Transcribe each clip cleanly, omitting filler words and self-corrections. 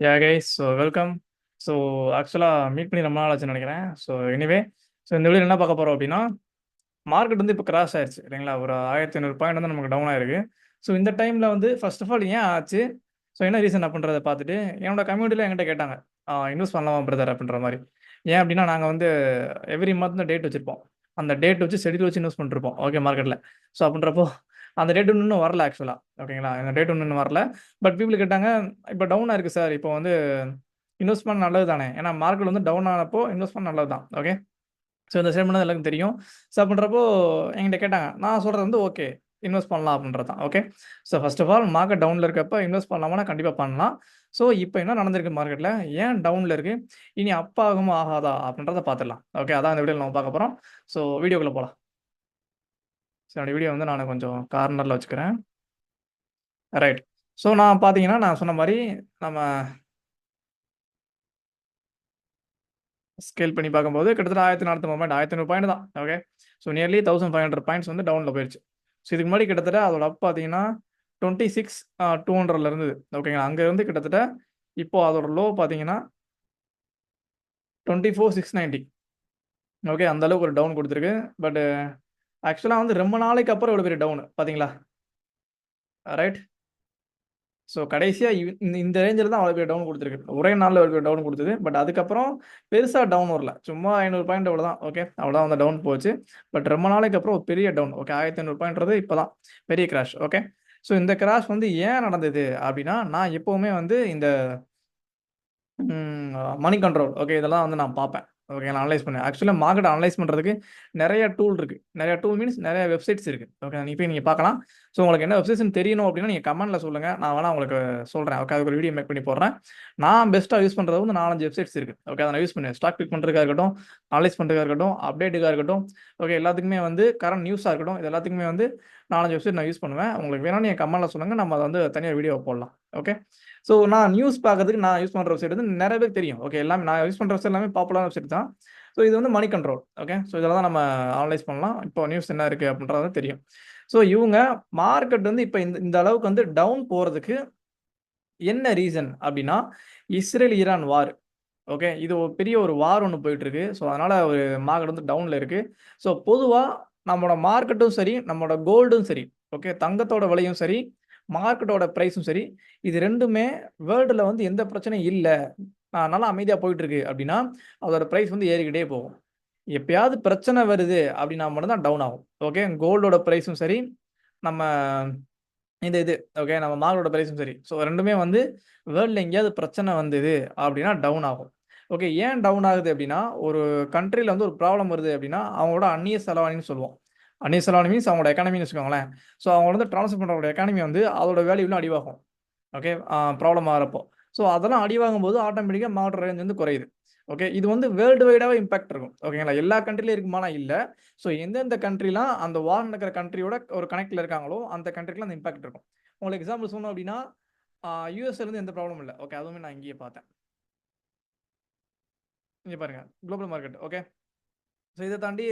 Guys so welcome. So ஆக்சுவலாக meet பண்ணி ரொம்ப நாள் ஆச்சுன்னு நினைக்கிறேன். ஸோ எனிவே, ஸோ இந்த வீடியோ என்ன பார்க்க போகிறோம் அப்படின்னா, மார்க்கெட் வந்து இப்போ கிராஷ் ஆயிடுச்சு இல்லைங்களா? ஒரு 1500 பாயிண்ட் வந்து நமக்கு டவுன் ஆயிருக்கு. ஸோ இந்த டைமில் வந்து ஃபர்ஸ்ட் ஆஃப் ஆல் ஏன் ஆச்சு, ஸோ என்ன ரீசன் அப்படின்றத பார்த்துட்டு என்னோட கம்யூனிட்டியில் என்கிட்ட கேட்டாங்க, இன்வெஸ்ட் பண்ணலாமா பிரதர் அப்படின்ற மாதிரி. ஏன் அப்படின்னா நாங்கள் வந்து எவ்ரி மந்த் டேட் வச்சுருப்போம். அந்த டேட் வச்சு ஷெடியூல் வச்சு இன்வெஸ்ட் பண்ணிருப்போம் ஓகே மார்க்கெட்டில். ஸோ அப்படின்றப்போ அந்த டேட் இன்னும் வரல ஆக்சுவலாக. ஓகேங்களா? அந்த டேட் இன்னும் வரல. பட் பீப்புள் கேட்டாங்க, இப்போ டவுனாக இருக்குது சார், இப்போ வந்து இன்வெஸ்ட்மெண்ட் நல்லது தானே, ஏன்னா மார்க்கெட் வந்து டவுன் ஆனப்போ இன்வெஸ்ட்மெண்ட் நல்லது தான். ஓகே, ஸோ இந்த ஸ்டேட்மெண்ட் தான் எல்லாருக்கும் தெரியும். ஸோ அப்படின்றப்போ என்கிட்ட கேட்டாங்க, நான் சொல்கிறது வந்து ஓகே, இன்வெஸ்ட் பண்ணலாம் அப்படின்றது தான். Okay, so first of all market டவுனில் இருக்கப்போ இன்வெஸ்ட் பண்ணலாமா, கண்டிப்பாக பண்ணலாம். ஸோ இப்போ என்ன நடந்திருக்கு மார்க்கெட்டில், ஏன் டவுனில் இருக்குது, இனி அப் ஆகுமா ஆகாதா அப்படின்றத பார்த்துடலாம். ஓகே, அதான் இந்த வீடியோவில் நம்ம பார்க்க போகிறோம். ஸோ வீடியோக்குள்ளே போகலாம். ஸோ என்னோட வீடியோ வந்து நான் கொஞ்சம் கார்னரில் வச்சுக்கிறேன். ரைட். ஸோ நான் பார்த்தீங்கன்னா நான் சொன்ன மாதிரி நம்ம ஸ்கேல் பண்ணி பார்க்கும்போது கிட்டத்தட்ட 1400 பாயிண்ட் 1500 பாயிண்ட் தான். ஓகே, ஸோ நியர்லி 1500 பாயிண்ட்ஸ் வந்து டவுனில் போயிடுச்சு. ஸோ இதுக்கு முன்னாடி கிட்டத்தட்ட அதோட அப் பார்த்தீங்கன்னா 26,200 இருந்தது. ஓகேங்களா? அங்கே இருந்து கிட்டத்தட்ட இப்போ அதோட லோ பார்த்தீங்கன்னா 24,690. ஓகே, அந்த அளவுக்கு ஒரு டவுன் கொடுத்துருக்கு. பட் ஆக்சுவலாக வந்து ரொம்ப நாளைக்கு அப்புறம் இவ்வளோ பெரிய டவுன் பார்த்தீங்களா? ரைட். ஸோ கடைசியாக இந்த ரேஞ்சில் தான் அவ்வளோ பெரிய டவுன் கொடுத்துருக்கு. ஒரே நாளில் அவ்வளோ பெரிய டவுன் கொடுத்தது. பட் அதுக்கப்புறம் பெருசாக டவுன் வரல, சும்மா 500 பாயிண்ட் அவ்வளோ தான். ஓகே, அவ்வளோதான் வந்து டவுன் போச்சு. பட் ரொம்ப நாளைக்கு அப்புறம் ஒரு பெரிய டவுன். ஓகே, 1500 பாயிண்ட்றது இப்போ தான் பெரிய கிராஷ். ஓகே, ஸோ இந்த கிராஷ் வந்து ஏன் நடந்தது அப்படின்னா, நான் எப்போவுமே வந்து இந்த மணி கண்ட்ரோல், ஓகே, இதெல்லாம் வந்து நான் பார்ப்பேன். ஓகே, நான் அனலைஸ் பண்ணேன். ஆக்சுவலாக மார்க்கெட் அனலைஸ் பண்ணுறதுக்கு நிறைய டூல் இருக்குது. நிறைய டூல் மீன்ஸ் நிறைய வெப்சைட்ஸ் இருக்குது. ஓகே, இப்போ நீங்கள் பார்க்கலாம். ஸோ உங்களுக்கு என்ன வெப்சைட்ஸ்னு தெரியணும் அப்படின்னா நீங்கள் கமெண்ட்டில் சொல்லுங்கள், நான் வேணால் உங்களுக்கு சொல்கிறேன். ஓகே, அதுக்கு ஒரு வீடியோ மேக் பண்ணி போடுறேன். நான் பெஸ்ட்டாக யூஸ் பண்ணுறது வந்து 4-5 வெப்சைட்ஸ் இருக்குது. ஓகே, அதை நான் யூஸ் பண்ணுவேன். ஸ்டாக் பிக் பண்ணுறதுக்காக இருக்கட்டும், அனலைஸ் பண்ணுறதுக்காக இருக்கட்டும், அப்டேட்டுக்காக இருக்கட்டும், ஓகே, எல்லாத்துக்குமே வந்து கரண்ட் நியூஸாக இருக்கட்டும், இது எல்லாத்துக்குமே வந்து 4-5 வெப்சைட் நான் யூஸ் பண்ணுவேன். உங்களுக்கு வேணும்னு நீங்கள் கமெண்ட்டில் சொல்லுங்கள், நம்ம அதை வந்து தனியாக வீடியோ போடலாம். ஓகே, ஸோ நான் நியூஸ் பார்க்கறதுக்கு நான் யூஸ் பண்ணுற வெப்சைட் வந்து நிறைய பேருக்கு தெரியும். ஓகே, எல்லாமே நான் யூஸ் பண்ணுற வெப்சைட் எல்லாமே பாப்புலரான வெப்சைட் தான். ஸோ இது வந்து மணி கண்ட்ரோல். ஓகே, ஸோ இதெல்லாம் தான் நம்ம அனலைஸ் பண்ணலாம். இப்போ நியூஸ் என்ன இருக்குது அப்படின்றது தெரியும். ஸோ இவங்க மார்க்கெட் வந்து இப்போ இந்த இந்த அளவுக்கு வந்து டவுன் போகிறதுக்கு என்ன ரீசன் அப்படின்னா, இஸ்ரேல் ஈரான் வார். ஓகே, இது ஒரு பெரிய ஒரு வார் ஒன்று போயிட்டு இருக்கு. ஸோ அதனால ஒரு மார்க்கெட் வந்து டவுனில் இருக்கு. ஸோ பொதுவாக நம்மளோட மார்க்கெட்டும் சரி, நம்மளோட கோல்டும் சரி, ஓகே, தங்கத்தோட விலையும் சரி, மார்க்கெட்டோட ப்ரைஸும் சரி, இது ரெண்டுமே வேர்ல்டில் வந்து எந்த பிரச்சனையும் இல்லை, நல்லா அமைதியாக போயிட்டு இருக்கு அப்படின்னா அதோட ப்ரைஸ் வந்து ஏறிக்கிட்டே போகும். எப்பயாவது பிரச்சனை வருது அப்படின்னா மட்டும்தான் டவுன் ஆகும். ஓகே, கோல்டோட ப்ரைஸும் சரி, நம்ம இது ஓகே, நம்ம மார்க்கெட்டோட ப்ரைஸும் சரி, ஸோ ரெண்டுமே வந்து வேர்ல்டில் எங்கேயாவது பிரச்சனை வந்தது அப்படின்னா டவுன் ஆகும். ஓகே, ஏன் டவுன் ஆகுது அப்படின்னா, ஒரு கண்ட்ரியில் வந்து ஒரு ப்ராப்ளம் வருது அப்படின்னா அவங்களோட அந்நிய செலவாணின்னு சொல்லுவோம். அந்நிய செலவாணி மீன்ஸ் அவங்களோட எக்கானமின்னு வச்சுக்கோங்களேன். ஸோ அவங்க வந்து ட்ரான்ஸ்ஃபர் பண்ணுறவங்களோட எக்கானமி வந்து அதோட வேல்யூலாம் அடிவாகும். ஓகே, ப்ராப்ளம் ஆகிறப்போ. ஸோ அதெல்லாம் அடிவாங்கும் போது ஆட்டோமேட்டிக்காக மார்க்கெட் ரேஞ்ச் வந்து குறையுது. ஓகே, இது வந்து வேர்ல்டு வைடாகவே இம்பாக்ட் இருக்கும். ஓகேங்களா? எல்லா கண்ட்ரிலையும் இருக்குமானா இல்லை. ஸோ எந்தெந்த கண்ட்ரிலாம் அந்த வார் நடக்கிற கண்ட்ரியோட ஒரு கனெக்டில் இருக்காங்களோ அந்த கண்ட்ரிக்குலாம் அந்த இம்பாக்ட் இருக்கும். உங்களுக்கு எக்ஸாம்பிள் சொல்லணும் அப்படின்னா, யூஎஸ்லேருந்து எந்த ப்ராப்ளம் இல்லை. ஓகே, அதுவுமே நான் இங்கேயே பார்த்தேன். இங்கே பாருங்க, குளோபல் மார்க்கெட். ஓகே, ஸோ இதை தாண்டி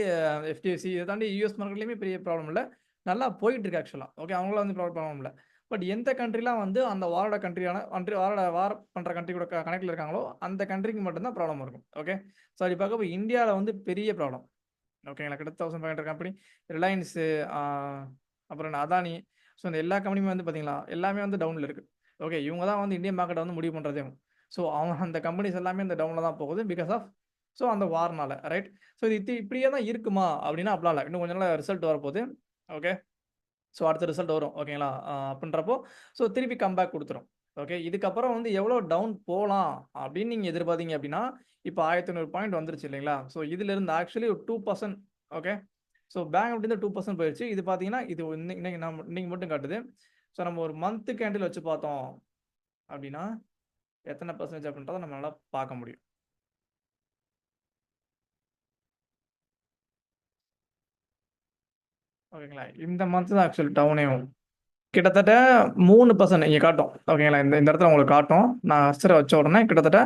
எஃப்டிஎஸ்சி, இதை தாண்டி யூஎஸ் மார்க்கெட்லேயுமே பெரிய ப்ராப்ளம் இல்லை, நல்லா போயிட்டு இருக்கு ஆக்சுவலாக. ஓகே, அவங்களாம் வந்து ப்ராப்ளம் இல்லை. பட் எந்த கண்ட்ரிலாம் வந்து அந்த வாரோட கண்ட்ரியான வாரோட வார் பண்ணுற கண்ட்ரி கூட கனெக்டில் இருக்காங்களோ அந்த கண்ட்ரிக்கு மட்டும்தான் ப்ராப்ளம் இருக்கும். ஓகே, ஸோ அப்படி பார்க்கப்போ இந்தியாவில் வந்து பெரிய ப்ராப்ளம். ஓகேங்களா? கிட்ட 1500 கம்பெனி, ரிலையன்ஸு, அப்புறம் அதானி, ஸோ இந்த எல்லா கம்பெனியுமே வந்து பார்த்தீங்களா எல்லாமே வந்து டவுனில் இருக்குது. ஓகே, இவங்க தான் வந்து இந்தியன் மார்க்கெட்டை வந்து முடிவு பண்ணுறதே. ஸோ அவங்க அந்த கம்பெனிஸ் எல்லாமே இந்த டவுனில் தான் போகுது பிகாஸ் ஆஃப் ஸோ அந்த வார்னால. ரைட். ஸோ இது இப்படியே தான் இருக்குமா அப்படின்னா அப்படிலாம் இல்லை, இன்னும் கொஞ்ச நாள் ரிசல்ட் வரப்போகுது. ஓகே, ஸோ அடுத்த ரிசல்ட் வரும். ஓகேங்களா? அப்படின்றப்போ ஸோ திருப்பி கம்பேக் கொடுத்துரும். ஓகே, இதுக்கப்புறம் வந்து எவ்வளோ டவுன் போகலாம் அப்படின்னு நீங்கள் எதிர்பார்த்தீங்க அப்படின்னா, இப்போ 1500 பாயிண்ட் வந்துருச்சு இல்லைங்களா? ஸோ இதிலிருந்து ஆக்சுவலி ஒரு 2%. ஓகே, ஸோ பேங்க் நிஃப்டி 2% போயிடுச்சு. இது பார்த்தீங்கன்னா இது இன்னைக்கு மட்டும் காட்டுது. ஸோ நம்ம ஒரு மந்த் கேண்டில் வச்சு பார்த்தோம் அப்படின்னா எத்தனை பர்சன்டேஜ் அப்படின்றத நம்மளால பார்க்க முடியும். ஓகேங்களா? இந்த மந்த் தான் ஆக்சுவல் டவுனே கிட்டத்தட்ட 3% இங்கே காட்டும். ஓகேங்களா? இந்த இந்த இடத்துல உங்களுக்கு காட்டும். நான் அஸ்டரை வச்ச உடனே கிட்டத்தட்ட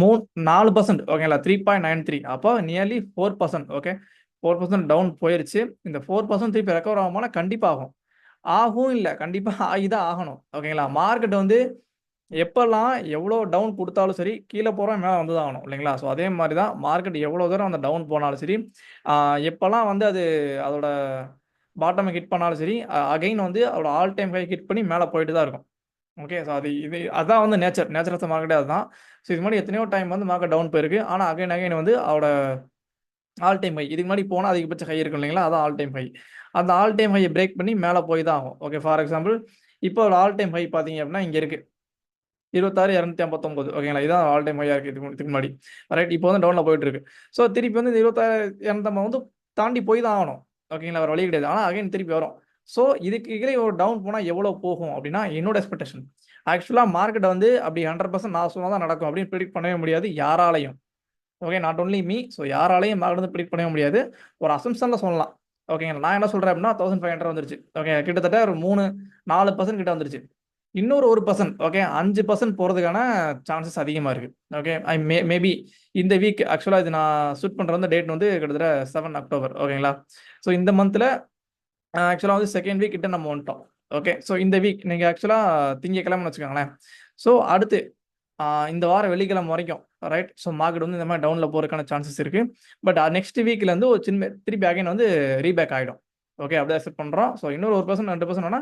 4%. ஓகேங்களா? 3.93. அப்போ நியர்லி 4%. ஓகே, 4% டவுன் போயிருச்சு. இந்த 4% திருப்பி ரெக்கவர் ஆகுமானா கண்டிப்பாக ஆகும். ஆகும் இல்லை, கண்டிப்பாக ஆகி தான் ஆகணும். ஓகேங்களா? மார்க்கெட் வந்து எப்பல்லாம் எவ்வளோ டவுன் குடுத்தாலும் சரி, கீழ போறோம் மேல வந்து தான் ஆகணும் இல்லைங்களா? ஸோ அதே மாரி தான் மார்க்கெட் எவ்வளோ தூரம் அந்த டவுன் போனாலும் சரி, ஆ எப்பல்லாம் வந்து அது அதோட பாட்டம ஹிட் பண்ணாலும் சரி, அகைன் வந்து அதோட ஆல் டைம் ஹை ஹிட் பண்ணி மேல போயிட்டு தான் இருக்கும். ஓகே. ஸோ அதான் வந்து நேச்சர் ஆஃப் த மார்க்கெட்டே அதுதான். ஸோ இது மாரி எத்தனையோ டைம் வந்து மார்க்கெட் டவுன் போயிருக்கு. ஆனா அகைன் வந்து அதோட ஆல் டைம் ஹை. இதுக்கு முன்னாடி போன அதிகபட்ச ஹை இருக்கும் இல்லைங்களா? அதான் ஆல் டைம் ஹை. அந்த ஆல் டைம் ஹைய பிரேக் பண்ணி மேல போய் தான் ஆகும். ஓகே. ஃபார் எக்ஸாம்பிள் இப்போ ஒரு ஆல் டைம் ஹை பார்த்தீங்க அப்படின்னா, இங்க இருக்கு. 26,259 ஓகேங்களா? இதான் ஆல் டைம் ஹையா இருக்கு இதுக்கு முன்னாடி. ரைட். இப்போ வந்து டவுன்ல போயிட்டு இருக்கு. ஸோ திருப்பி வந்து இந்த 26,250 வந்து தாண்டி போய் தான் ஆகணும். ஓகேங்களா? வேற வழி கிடையாது. ஆனா அகைன் திருப்பி வரும். ஸோ இதுக்கு கீழ ஒரு டவுன் போனா எவ்வளோ போகும் அப்படின்னா, என்னோட எக்ஸ்பெக்டேஷன். ஆக்சுவலா மார்க்கெட் வந்து அப்படி 100% நான் சொன்னா தான் நடக்கும் அப்படின்னு பிரெடிக்ட் பண்ணவே முடியாது யாராலயும். Okay. Not only me. So யாராலயும் மார்க்கெட் வந்து பிரெடிக்ட் பண்ணவே முடியாது. ஒரு அசம்ப்ஷன்ல சொல்லலாம். ஓகேங்களா? நான் என்ன சொல்றேன் அப்படின்னா 1500 வந்துருச்சு. ஓகே. கிட்டத்தட்ட ஒரு 3, 4% கிட்ட வந்துருச்சு. இன்னொரு 1% ஓகே 5% போறதுக்கான சான்சஸ் அதிகமா இருக்கு. ஓகே. மேபி இந்த வீக் ஆக்சுவலா இது நான் ஷூட் பண்ற வந்து டேட் வந்து கிட்டத்தட்ட 7 அக்டோபர் ஓகேங்களா? ஸோ இந்த மந்த்ல ஆக்சுவலா வந்து செகண்ட் வீக் கிட்ட நம்ம வந்துட்டோம். ஓகே. ஸோ இந்த வீக் நீங்க ஆக்சுவலா திங்கட்கிழமைன்னு வச்சுக்கோங்களேன். ஸோ அடுத்து இந்த வாரம் வெள்ளிக்கிழமை வரைக்கும் ரைட். ஸோ மார்க்கெட் வந்து இந்த மாதிரி டவுன்ல போறதுக்கான சான்சஸ் இருக்கு. பட் நெக்ஸ்ட் வீக்ல இருந்து ஒரு சின்ன திருப்பி அகைன் வந்து ரீபேக் ஆயிடும். ஓகே. அப்படியே அக்செப்ட் பண்றோம். ஸோ இன்னொரு 1% 2% வேணா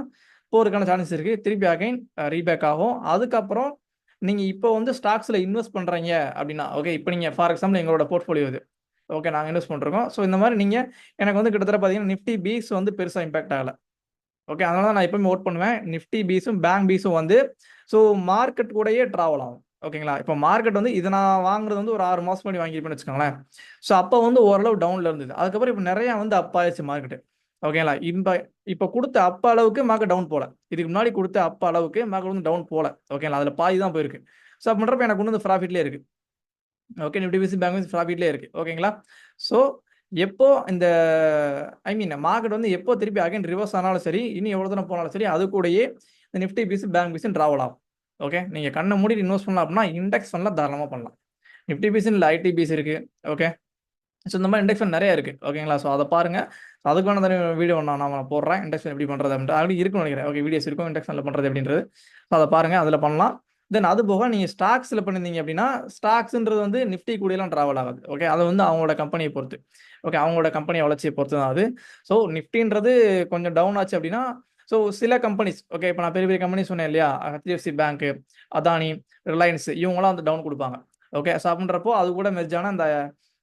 போறதுக்கான சான்சஸ் இருக்கு. திருப்பி அகைன் ரீபேக் ஆகும். அதுக்கப்புறம் நீங்க இப்போ வந்து ஸ்டாக்ஸ்ல இன்வெஸ்ட் பண்றீங்க அப்படின்னா, ஓகே. இப்போ நீங்க ஃபார் எக்ஸாம்பிள் எங்களோட போர்ட்ஃபோலியோ இது. ஓகே. நாங்க இன்வெஸ்ட் பண்றோம். ஸோ இந்த மாதிரி நீங்க எனக்கு வந்து கிட்டத்தட்ட பார்த்தீங்கன்னா நிஃப்டி பீஸ் வந்து பெருசா இம்பாக்ட் ஆகல. ஓகே. அதனால தான் நான் எப்பவுமே ஓட் பண்ணுவேன். நிஃப்டி பீஸும், பேங்க் பீஸும் வந்து ஸோ மார்க்கெட் கூடயே ட்ராவல் ஆகும். ஓகேங்களா? இப்போ மார்க்கெட் வந்து இத நான் வாங்குறது வந்து ஒரு 6 மாசம் முன்னாடி வாங்கியிருப்பேன்னு வச்சுக்கோங்களேன். ஸோ அப்போ வந்து ஓரளவு டவுன்ல இருந்தது. அதுக்கப்புறம் இப்போ நெறைய வந்து அப் ஆயிருச்சு மார்க்கெட். ஓகேங்களா? இப்போ குடுத்த அப் அளவுக்கு மார்க்கெட் டவுன் போல. இதுக்கு முன்னாடி குடுத்த அப் அளவுக்கு மார்க்கெட் வந்து டவுன் போல. ஓகேங்களா? அதுல பாதி தான் போயிருக்கு. ஸோ அப்படின்றப்ப எனக்கு கொண்டு வந்து ப்ராஃபிட்லயே இருக்கு. ஓகே. நிஃப்டி பேசி பேங்க் பேசி ப்ராஃபிட்லயே இருக்கு. ஓகேங்களா? ஸோ எப்போ இந்த மார்க்கெட் வந்து எப்போ திருப்பி அகைன் ரிவர்ஸ் ஆனாலும் சரி, இன்னும் எவ்வளோ தூரம் போனாலும் சரி, அது கூடயே இந்த Nifty fees, bank fees travel ஆகும். ஓகே. நீங்க கண்ண மூடிட்டு இன்வெஸ்ட் பண்ணலாம் அப்படின்னா, இண்டெக்ஸ் ஃபண்ட்ல தாராளமா பண்ணலாம். நிஃப்டி பீஸ்ன்னு இல்ல ஐடி பீஸ் இருக்கு. ஓகே. ஸோ இந்த மாதிரி இண்டெக்ஸ் ஃபண்ட் நெறைய இருக்கு. ஓகேங்களா? ஸோ அத பாருங்க. அதுக்கான தனி வீடியோ நான் போடுறேன். இண்டெக்ஸ் ஃபண்ட் எப்படி பண்றது அப்படின்ட்டு. ஆல்ரெடி இருக்குன்னு நினைக்கிறேன். ஓகே. வீடியோஸ் இருக்கும் இண்டெக்ஸ் ஃபண்ட்ல பண்றது எப்படின்றது. ஸோ அத பாருங்க. அதுல பண்ணலாம். தென் அது போக நீங்க ஸ்டாக்ஸ்ல பண்ணியிருந்தீங்க அப்படின்னா, ஸ்டாக்ஸ்ன்றது வந்து நிஃப்டி கூடலாம் டிராவல் ஆகாது. ஓகே. அது வந்து அவங்களோட கம்பெனிய பொறுத்து. ஓகே. அவங்களோட கம்பெனி வளர்ச்சிய பொறுத்து தான் அது. ஸோ நிஃப்டின்றது கொஞ்சம் டவுன் ஆச்சு அப்படின்னா, ஸோ சில கம்பெனிஸ் ஓகே. இப்ப நான் பெரிய பெரிய கம்பெனி சொன்னேன் இல்லையா? HDFC பேங்க், அதானி, ரிலையன்ஸ் இவங்கலாம் வந்து டவுன் குடுப்பாங்க. ஓகே. ஸோ அப்படின்றப்போ அது கூட மெர்ஜ் ஆன இந்த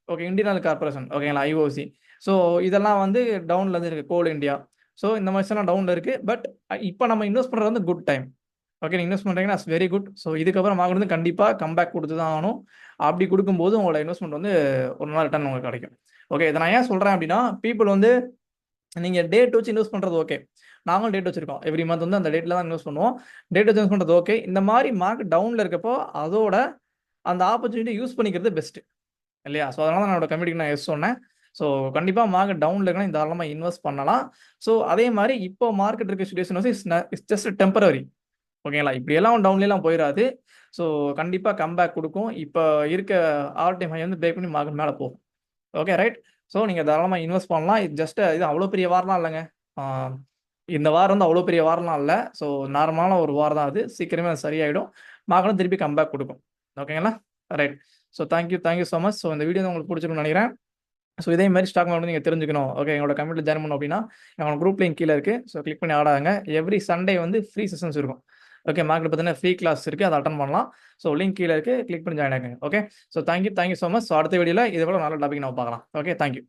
ஓகே. இந்தியன் ஆயில் கார்ப்பரேஷன் ஓகேங்களா? ஐஓசி. ஸோ இதெல்லாம் வந்து டவுன்ல தான் இருக்கு. கோல் இண்டியா. ஸோ இந்த மாரிலாம் டவுன்ல இருக்கு. பட் இப்ப நம்ம இன்வெஸ்ட் பண்றது வந்து குட் டைம். ஓகே. நீங்க இன்வெஸ்ட் பண்றீங்கன்னா இட்ஸ் வெரி குட். ஸோ இதுக்கப்புறம் மார்க்கெட் வந்து கண்டிப்பா கம்பேக் குடுத்து தான் ஆகணும். அப்படி குடுக்கும்போது உங்களோட இன்வெஸ்ட்மென்ட் வந்து ஒரு நாள் ரிட்டர்ன் உங்களுக்கு கிடைக்கும். ஓகே. இத நான் ஏன் சொல்றேன் அப்படின்னா, பீப்பிள் வந்து நீங்க டேட் வச்சு இன்வெஸ்ட் பண்றது ஓகே. நாங்களும் டேட் வச்சிருக்கோம். எவ்ரி மந்த் வந்து அந்த டேட்ல தான் இன்வெஸ்ட் பண்ணுவோம். டேட் வச்சு இன்வெஸ்ட் பண்றது ஓகே. இந்த மாரி மார்க்கெட் டவுன்ல இருக்கப்போ அதோட அந்த ஆப்பர்ச்சுனிட்டி யூஸ் பண்ணிக்கிறது பெஸ்ட். இல்லையா? ஸோ அதனால தான் என்னோட கம்யூனிட்டிக்கு நான் எஸ் சொன்னேன். ஸோ கண்டிப்பா மார்க்கெட் டவுன்ல இருக்குன்னா தாராளமா இன்வெஸ்ட் பண்ணலாம். ஸோ அதே மாரி இப்போ மார்க்கெட் இருக்க சிச்சுவேஷன் வந்து இட்ஸ் ஜஸ்ட் டெம்பரரி. ஓகேங்களா? இப்படியெல்லாம் டவுன்லலாம் போயிராது. ஸோ கண்டிப்பா கம்பேக் குடுக்கும். இப்ப இருக்க ஆல் டைம் ஹை வந்து பிரேக் பண்ணி மார்க்கெட் மேல போகும். Okay right. ஸோ நீங்க தாராளமா இன்வெஸ்ட் பண்ணலாம். இது அவ்வளோ பெரிய வாரம்லாம் இல்லங்க. ஆ இந்த வாரம் வந்து அவ்வளோ பெரிய வாரம்லாம் இல்ல. ஸோ நார்மலான ஒரு வாரம் தான் அது. சீக்கிரமே அது சரியாயிடும். மார்க்கெட்டும் திருப்பி கம்பேக் குடுக்கும். ஓகேங்களா? Right. So thank you so much. So இந்த வீடியோ உங்களுக்கு புடிச்சிருக்கும்னு நெனைக்கிறேன். ஸோ இதே மாரி ஸ்டாக் மார்க்கெட் நீங்க தெரிஞ்சுக்கணும். ஓகே. எங்களோட கம்யூனிட்டில ஜாயின் பண்ணணும் அப்படின்னா, எங்களோட குரூப் லிங்க் கீழ இருக்கு. ஸோ கிளிக் பண்ணி ஆட் ஆகுங்க. எவ்ரி சண்டே வந்து ஃப்ரீ செஷன்ஸ் இருக்கும். ஓகே. மார்க்கெட் பார்த்தீங்கன்னா ஃப்ரீ கிளாஸ் இருக்கு. அத அட்டெண்ட் பண்ணலாம். ஸோ லிங்க் கீழ இருக்கு. கிளிக் பண்ணி ஜாயின் ஆகுங்க. Okay. So thank you so much. So அடுத்த வீடியோல இத விட நல்ல டாபிக் நம்ம பார்க்கலாம். ஓகே. Thank you.